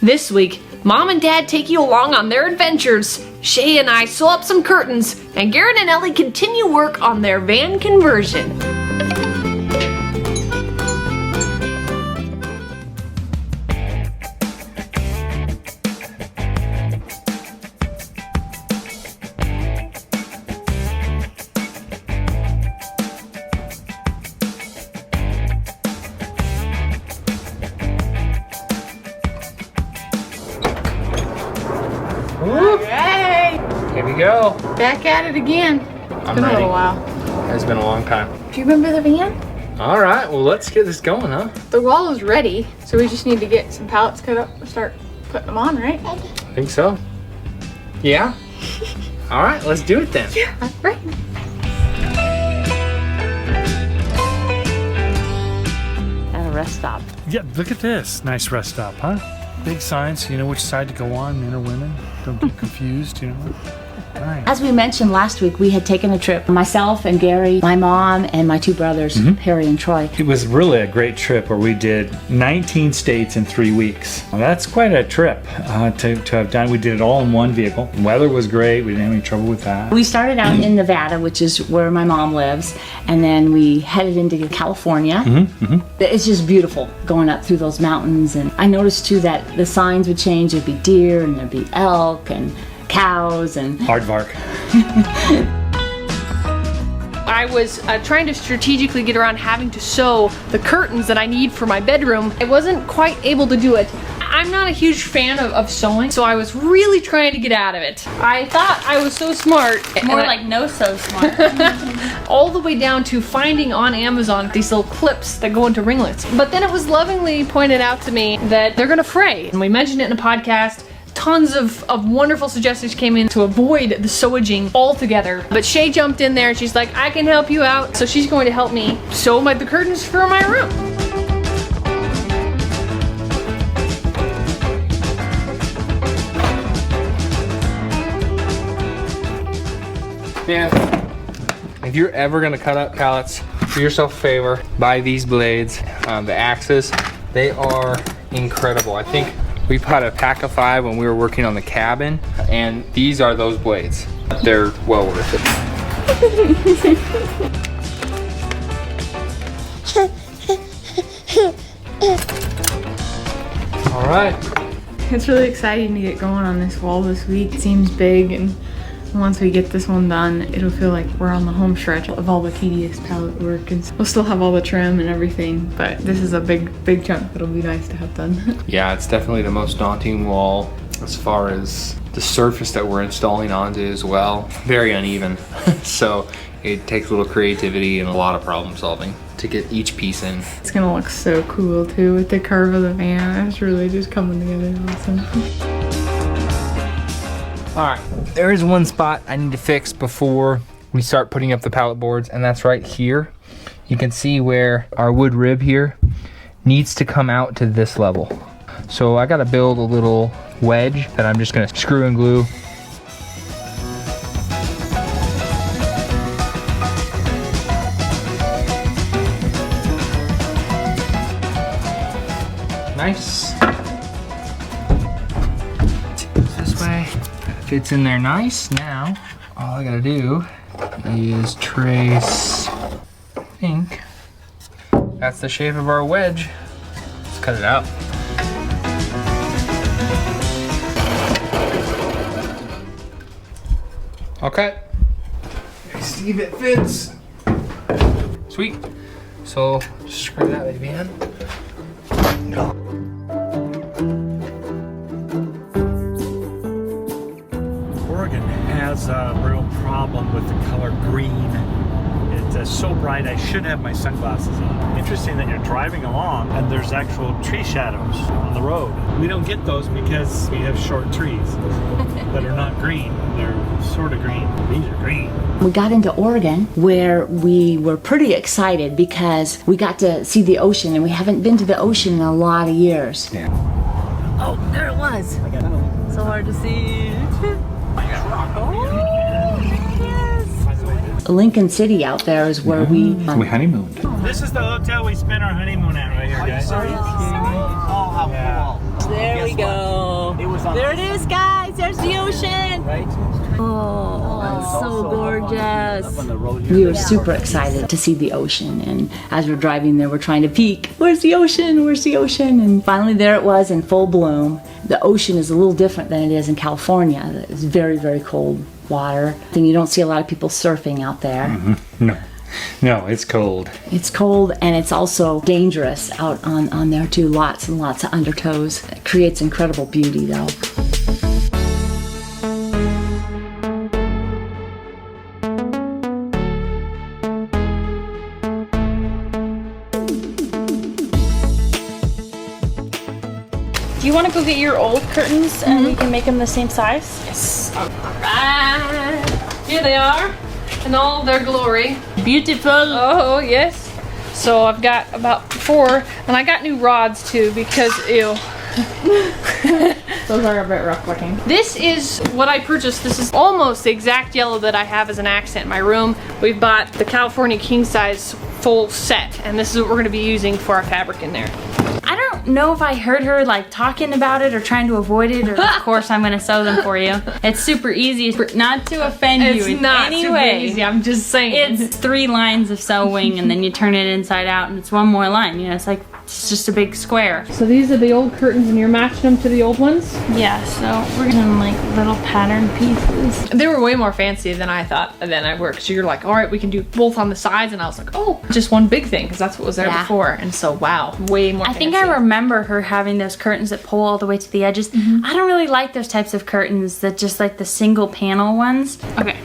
This week, Mom and Dad take you along on their adventures. Shae and I sew up some curtains, and Garen and Ellie continue work on their van conversion. Here we go. Back at it again. It's been a little while. It's been a long time. Do you remember the van? All right, well, let's get this going, huh? The wall is ready, so we just need to get some pallets cut up and start putting them on, right? I think so. Yeah? All right, let's do it then. Yeah, right. At a rest stop. Yeah, look at this. Nice rest stop, huh? Big signs, so you know which side to go on, men or women. Don't get confused, you know. Nice. As we mentioned last week, we had taken a trip. Myself and Gary, my mom, and my two brothers, Harry and Troy. It was really a great trip where we did 19 states in 3 weeks. Well, that's quite a trip to have done. We did it all in one vehicle. The weather was great. We didn't have any trouble with that. We started out in Nevada, which is where my mom lives, and then we headed into California. It's just beautiful going up through those mountains. And I noticed too that the signs would change. There'd be deer and there'd be elk and cows and Aardvark. I was trying to strategically get around having to sew the curtains that I need for my bedroom. I wasn't quite able to do it. I'm not a huge fan of sewing, so I was really trying to get out of it. I thought I was so smart. More like no so smart. All the way down to finding on Amazon these little clips that go into ringlets. But then it was lovingly pointed out to me that they're gonna fray. And we mentioned it in a podcast. Tons of wonderful suggestions came in to avoid the sewaging altogether. But Shae jumped in there and she's like, I can help you out. So she's going to help me sew the curtains for my room. Man, if you're ever gonna cut up pallets, do yourself a favor, buy these blades, the axes. They are incredible. I think we bought a pack of 5 when we were working on the cabin, and these are those blades. They're well worth it. All right. It's really exciting to get going on this wall this week. It seems big, and once we get this one done, it'll feel like we're on the home stretch of all the tedious pallet work, and we'll still have all the trim and everything, but this is a big chunk that'll be nice to have done. Yeah, it's definitely the most daunting wall as far as the surface that we're installing onto as well. Very uneven, so it takes a little creativity and a lot of problem solving to get each piece in. It's gonna look so cool too with the curve of the van. It's really just coming together awesome. All right, there is one spot I need to fix before we start putting up the pallet boards, and that's right here. You can see where our wood rib here needs to come out to this level. So I gotta build a little wedge that I'm just gonna screw and glue. Nice. This way. Fits in there nice. Now, all I gotta do is trace, I think, that's the shape of our wedge. Let's cut it out. Okay. See if it fits. Sweet. So, just screw that baby in. No. Oregon has a real problem with the color green. It's so bright I should have my sunglasses on. Interesting that you're driving along and there's actual tree shadows on the road. We don't get those because we have short trees that are not green. They're sort of green. These are green. We got into Oregon where we were pretty excited because we got to see the ocean, and we haven't been to the ocean in a lot of years. Yeah. Oh, there it was. So hard to see. Lincoln City out there is where we honeymooned. This is the hotel we spent our honeymoon at right here, guys. There we go. There it is, guys. There's the ocean. Oh, so gorgeous. We were super excited to see the ocean, and as we're driving there, we're trying to peek. Where's the ocean? Where's the ocean? And finally there it was in full bloom. The ocean is a little different than it is in California. It's very, very cold water. And you don't see a lot of people surfing out there. No, it's cold. It's cold, and it's also dangerous out on there too. Lots and lots of undertows. It creates incredible beauty though. Do you want to go get your old curtains and we can make them the same size? Yes. Alright. Here they are in all their glory. Beautiful. Oh, yes. So I've got about 4, and I got new rods too because, ew. Those are a bit rough looking. This is what I purchased. This is almost the exact yellow that I have as an accent in my room. We've bought the California king size full set, and this is what we're going to be using for our fabric in there. I don't know if I heard her like talking about it or trying to avoid it, or of course I'm gonna sew them for you. It's super easy, not to offend you in any super way. easy, I'm just saying. It's 3 lines of sewing and then you turn it inside out and it's 1 more line. You know, it's like, it's just a big square. So these are the old curtains and you're matching them to the old ones? Yeah, so we're doing like little pattern pieces. They were way more fancy than I thought than I were. So you're like, all right, we can do both on the sides. And I was like, oh, just one big thing because that's what was there before. And so, wow, way more fancy. I think I remember her having those curtains that pull all the way to the edges. I don't really like those types of curtains that just like the single panel ones. Okay.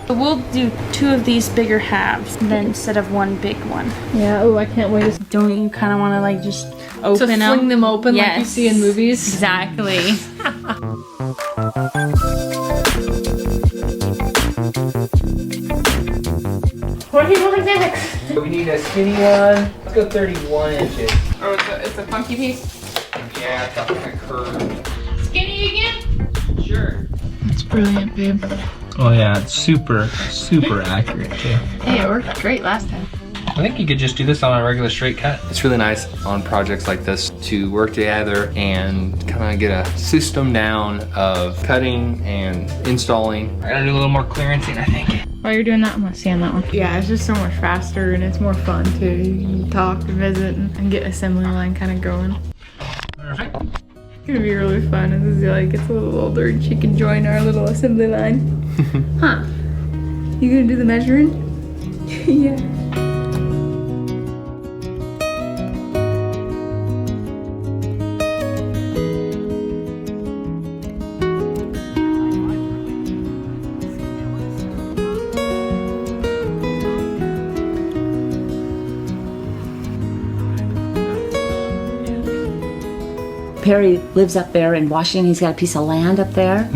So we'll do 2 of these bigger halves then instead of 1 big one. Yeah, oh, I can't wait Don't you kind of want to like just open them? to fling them open like you see in movies? Exactly. What are you doing next? We need a skinny one. Let's go 31 inches. Oh, it's a funky piece? Yeah, it's got kind of curved. Skinny again? Sure. It's brilliant, babe. Oh yeah, it's super accurate too. Hey, it worked great last time. I think you could just do this on a regular straight cut. It's really nice on projects like this to work together and kind of get a system down of cutting and installing. I gotta do a little more clearancing, I think. While you're doing that, I'm gonna stand that one. Yeah, it's just so much faster and it's more fun too. You can talk and visit and get assembly line kind of going. Perfect. It's gonna be really fun as Azealia gets a little older and she can join our little assembly line. Huh? You gonna do the measuring? Yeah. Perry lives up there in Washington. He's got a piece of land up there.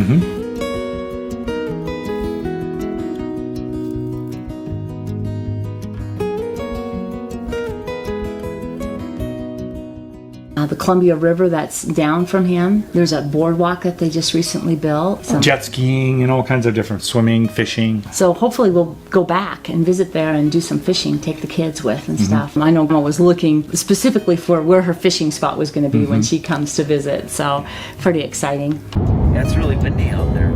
The Columbia River that's down from him. There's a boardwalk that they just recently built. Jet skiing and all kinds of different swimming, fishing. So hopefully we'll go back and visit there and do some fishing, take the kids with and stuff. I know Mama was looking specifically for where her fishing spot was going to be when she comes to visit. So pretty exciting. Yeah, it's really windy out there.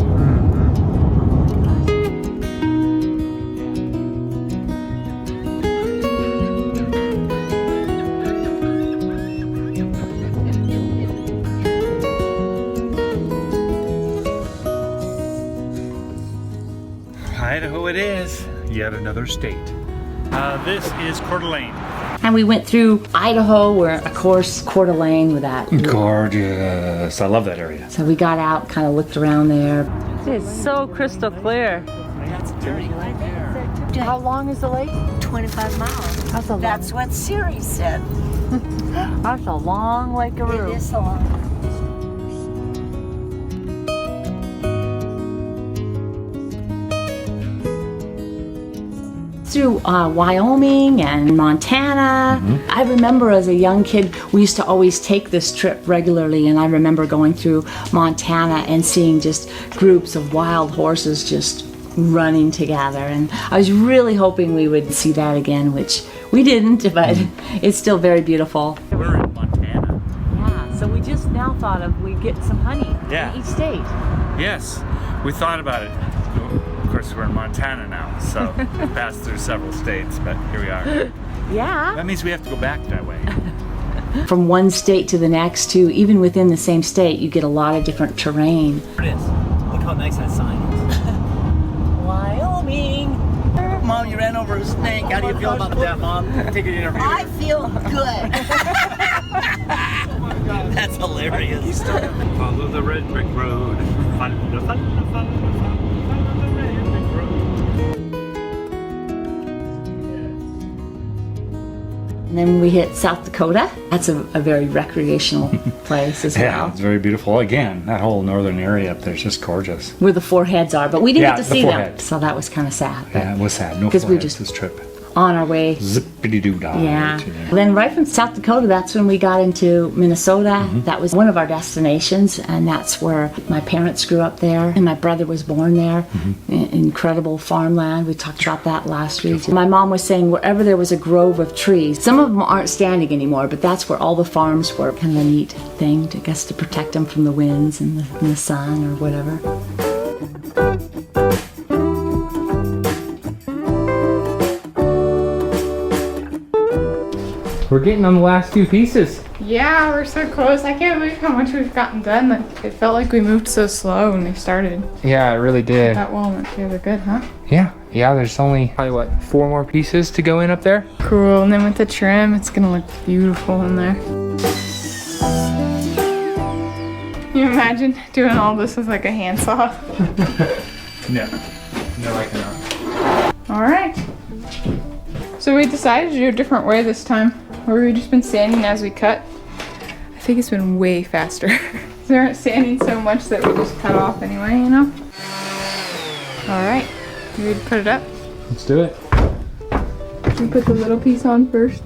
Idaho it is, yet another state. This is Coeur d'Alene. And we went through Idaho, where of course Coeur d'Alene with that. Gorgeous. I love that area. So we got out, kind of looked around there. It's so crystal clear. How long is the lake? 25 miles. That's what Siri said. That's a long lake-a-roo. It is a long. Through Wyoming and Montana. I remember as a young kid, we used to always take this trip regularly, and I remember going through Montana and seeing just groups of wild horses just running together, and I was really hoping we would see that again, which we didn't, but it's still very beautiful. We're in Montana. Yeah, so we just now thought of. We get some honey Yeah. in each state. Yes, we thought about it. Of course, we're in Montana now, so we've passed through several states, but here we are. Yeah. That means we have to go back that way. From one state to the next, too, even within the same state, you get a lot of different terrain. There it is. Look how nice that sign is. Wyoming. Mom, you ran over a snake. How do you feel about that, Mom? Take an interview. I feel good. That's hilarious. Follow the red brick road. Follow the red brick road. And then we hit South Dakota. That's a very recreational place as Yeah, well. it's very beautiful. Again, that whole northern area up there is just gorgeous. Where the four heads are, but we didn't Yeah, get to the see four them. heads. So that was kind of sad. but Yeah, it was sad. No 'Cause we foreheads just- this trip. On our way. Zippity-doo-dah. Yeah. to there. Then right from South Dakota, that's when we got into Minnesota. That was one of our destinations, and that's where my parents grew up there, and my brother was born there. Incredible farmland. We talked about that last week. My mom was saying wherever there was a grove of trees, some of them aren't standing anymore, but that's where all the farms were. Kind of a neat thing, I guess, to protect them from the winds and the sun or whatever. We're getting on the last two pieces. Yeah, we're so close. I can't believe how much we've gotten done. Like, it felt like we moved so slow when we started. Yeah, it really did. That wall went together good, huh? Yeah, there's only probably what, 4 more pieces to go in up there? Cool. And then with the trim, it's gonna look beautiful in there. Can you imagine doing all this with like a handsaw? No, I cannot. All right. So we decided to do a different way this time, where we've just been sanding as we cut. I think it's been way faster. We aren't sanding so much that we just cut off anyway, you know? All right, you ready to put it up? Let's do it. You put the little piece on first.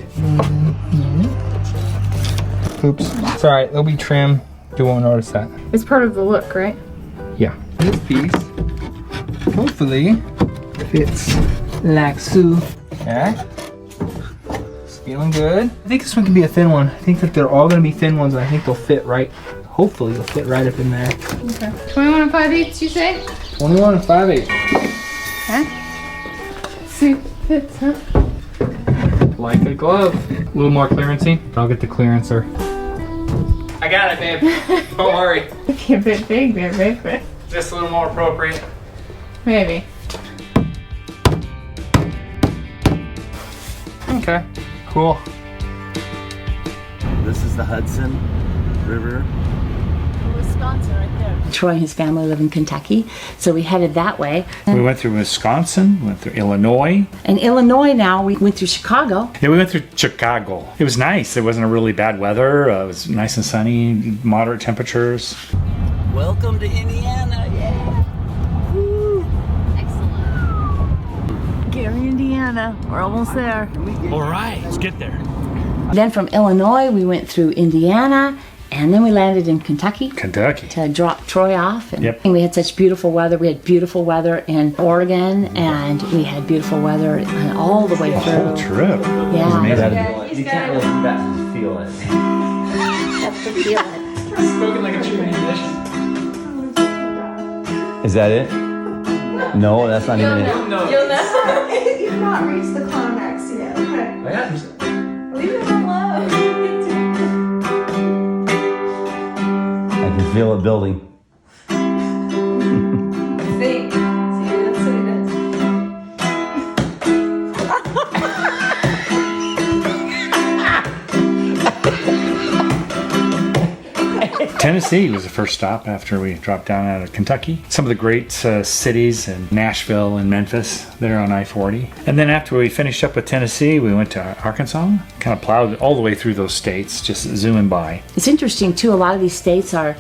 Oops. It's alright, there'll be trim. You won't notice that. It's part of the look, right? Yeah. This piece hopefully fits like so. Okay. It's feeling good. I think this one can be a thin one. I think that they're all gonna be thin ones and I think they'll fit right. Hopefully they'll fit right up in there. Okay. 21 5/8, you say? 21 5/8. Okay. See if it fits, huh? Like a glove. A little more clearancey. I'll get the clearancer. I got it, babe. Don't worry. It'd be a bit big there, babe, but Just a little more appropriate. maybe. Okay. Cool. This is the Hudson River. Wisconsin right there. Troy and his family live in Kentucky, so we headed that way. We went through Wisconsin, went through Illinois. In Illinois now, we went through Chicago. Yeah, we went through Chicago. It was nice. It wasn't a really bad weather. It was nice and sunny, moderate temperatures. Welcome to Indiana. Yeah. Gary, Indiana. We're almost there. All right, let's get there. Then from Illinois, we went through Indiana, and then we landed in Kentucky Kentucky. to drop Troy off. And Yep. we had such beautiful weather. We had beautiful weather in Oregon, and we had beautiful weather all the way Whole through. trip. Yeah. Amazing. You can't really do that to feel it. That's the feeling. Spoken like a true musician. Is that it? No, that's not even it. No. You've not reached the climax yet. Okay. Leave it alone. I can feel it building. Think. See, that's what it is. Tennessee was the first stop after we dropped down out of Kentucky. Some of the great cities in Nashville and Memphis there on I-40. And then after we finished up with Tennessee, we went to Arkansas. Kind of plowed all the way through those states, just zooming by. It's interesting too. A lot of these states are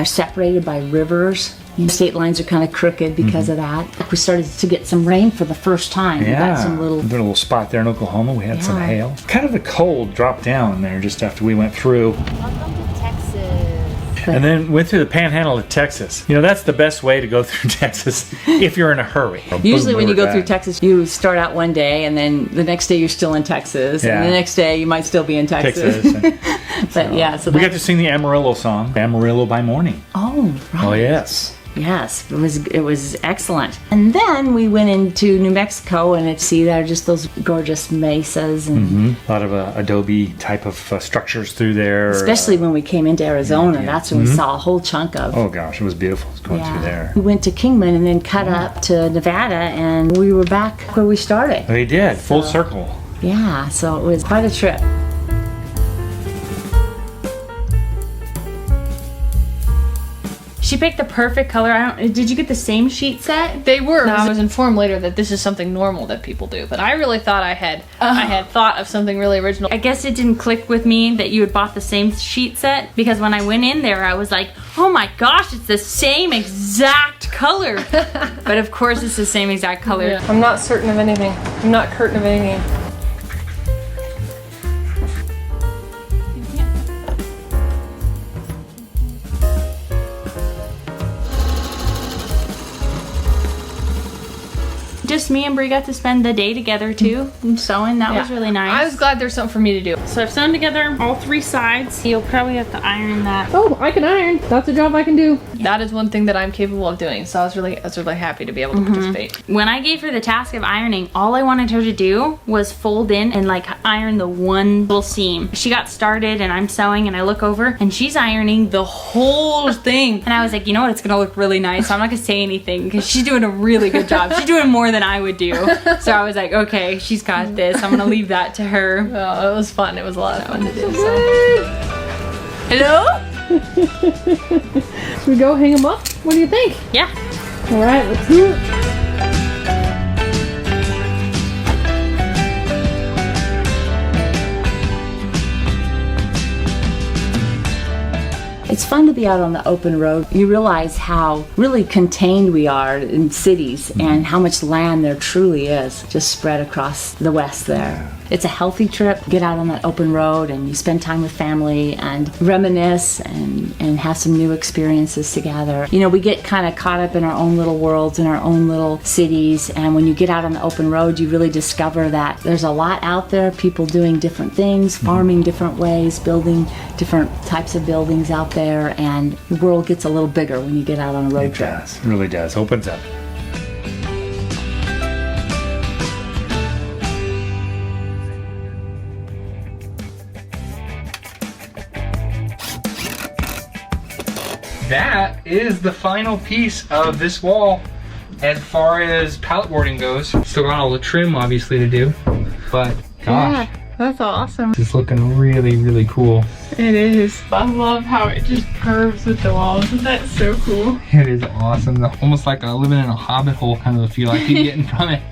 separated by rivers. State lines are kind of crooked because of that. We started to get some rain for the first time. We got some a little spot there in Oklahoma. We had some hail. Kind of the cold dropped down there just after we went through. Welcome to Texas. And then went through the panhandle of Texas. You know, that's the best way to go through Texas if you're in a hurry. Usually when you go through Texas, you start out one day and then the next day you're still in Texas. And the next day you might still be in Texas. So we got to sing the Amarillo song, Amarillo by Morning. Oh, right. Oh, yes. Yes, it was excellent. And then we went into New Mexico and see there just those gorgeous mesas and a lot of adobe type of structures through there. Especially when we came into Arizona, that's when we saw a whole chunk of. Oh gosh, it was beautiful going through there. We went to Kingman and then cut up to Nevada, and we were back where we started. We did, full circle. Yeah, so it was quite a trip. She picked the perfect color. Did you get the same sheet set? They were. I was informed later that this is something normal that people do, but I really thought I had thought of something really original. I guess it didn't click with me that you had bought the same sheet set, because when I went in there, I was like, oh my gosh, it's the same exact color. But of course, it's the same exact color. Yeah. I'm not certain of anything. I'm not certain of anything. Just me and Bree got to spend the day together too, sewing. That was really nice. I was glad there's something for me to do. So I've sewn together all 3 sides. You'll probably have to iron that. Oh, I can iron. That's a job I can do. That is one thing that I'm capable of doing. So I was really happy to be able to participate. When I gave her the task of ironing, all I wanted her to do was fold in and like iron the one little seam. She got started and I'm sewing and I look over and she's ironing the whole thing. And I was like, you know what? It's gonna look really nice. So I'm not gonna say anything because she's doing a really good job. She's doing more than I would do. So I was like, okay, she's got this. I'm gonna leave that to her. Oh, it was fun. It was a lot of fun to do. So. Hello? Should we go hang them up? What do you think? Yeah. All right, let's do it. It's fun to be out on the open road. You realize how really contained we are in cities and how much land there truly is just spread across the West there. It's a healthy trip. Get out on that open road and you spend time with family and reminisce and have some new experiences together. You know, we get kind of caught up in our own little worlds, in our own little cities, and when you get out on the open road, you really discover that there's a lot out there, people doing different things, farming different ways, building different types of buildings out there, and the world gets a little bigger when you get out on a road trip. It does. It really does. Opens up. That is the final piece of this wall as far as pallet boarding goes. Still got all the trim obviously to do, but gosh. Yeah, that's awesome. It's looking really, really cool. It is. I love how it just curves with the walls. That's so cool. It is awesome. Almost like living in a hobbit hole kind of a feel I keep getting from it.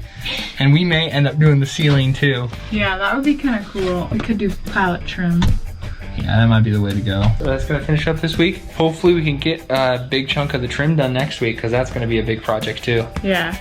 And we may end up doing the ceiling too. Yeah, that would be kind of cool. We could do pallet trim. Yeah, that might be the way to go. So that's gonna finish up this week. Hopefully we can get a big chunk of the trim done next week because that's gonna be a big project too. Yeah.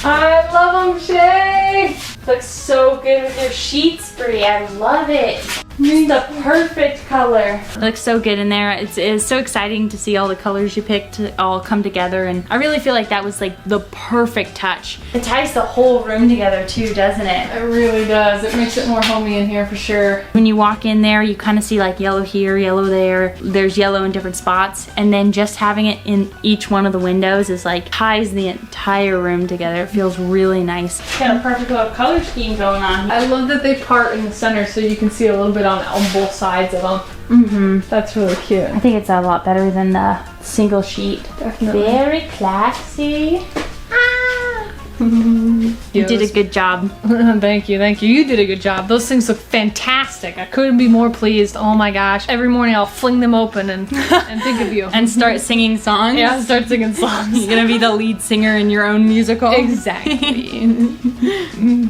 I love them, Shae! Looks so good with your sheets, Bree. I love it. The perfect color. It looks so good in there. It's so exciting to see all the colors you picked all come together, and I really feel like that was like the perfect touch. It ties the whole room together too, doesn't it? It really does. It makes it more homey in here for sure. When you walk in there, you kind of see like yellow here, yellow there. There's yellow in different spots, and then just having it in each one of the windows is like ties the entire room together. It feels really nice. Got a perfect little color scheme going on. I love that they part in the center so you can see a little bit on both sides of them. That's really cute. I think it's a lot better than the single sheet. Definitely. Very classy. You did a good job. Thank you. You did a good job. Those things look fantastic. I couldn't be more pleased. Oh my gosh. Every morning I'll fling them open and think of you. And start singing songs? Yeah, start singing songs. You're gonna be the lead singer in your own musical? Exactly.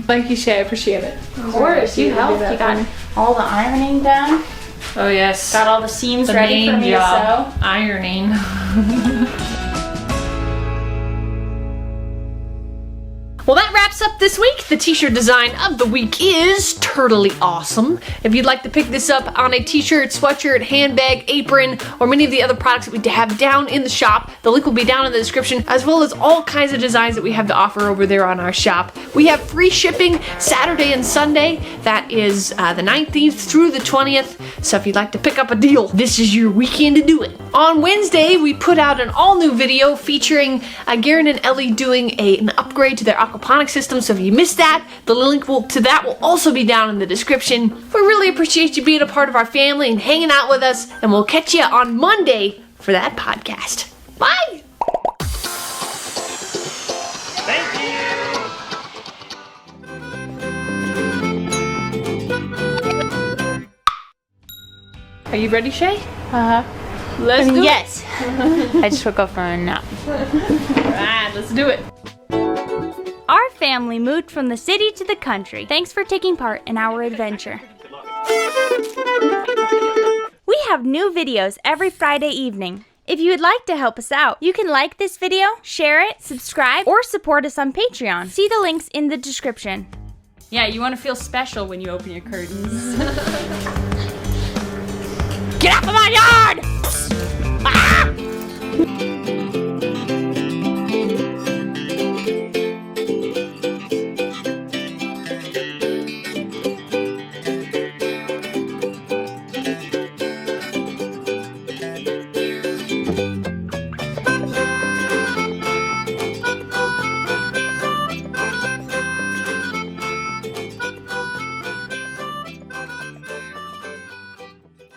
Thank you, Shae. I appreciate it. Of course, you helped. You got all the ironing done. Oh yes. Got all the seams The ready for main me job, to sew. ironing. Well, that wraps up this week. The t-shirt design of the week is Turtly Awesome. If you'd like to pick this up on a t-shirt, sweatshirt, handbag, apron, or many of the other products that we have down in the shop, the link will be down in the description, as well as all kinds of designs that we have to offer over there on our shop. We have free shipping Saturday and Sunday. That is the 19th through the 20th. So if you'd like to pick up a deal, this is your weekend to do it. On Wednesday, we put out an all-new video featuring Garen and Ellie doing an upgrade to their aquaponics system. So if you missed that, the link to that will also be down in the description. We really appreciate you being a part of our family and hanging out with us, and we'll catch you on Monday for that podcast. Bye! Thank you. Are you ready, Shae? Uh-huh. Let's do Yes. I just woke up from a nap. it. Alright, let's do it. Our family moved from the city to the country. Thanks for taking part in our adventure. We have new videos every Friday evening. If you would like to help us out, you can like this video, share it, subscribe, or support us on Patreon. See the links in the description. Yeah, you want to feel special when you open your curtains. Get off of my yard!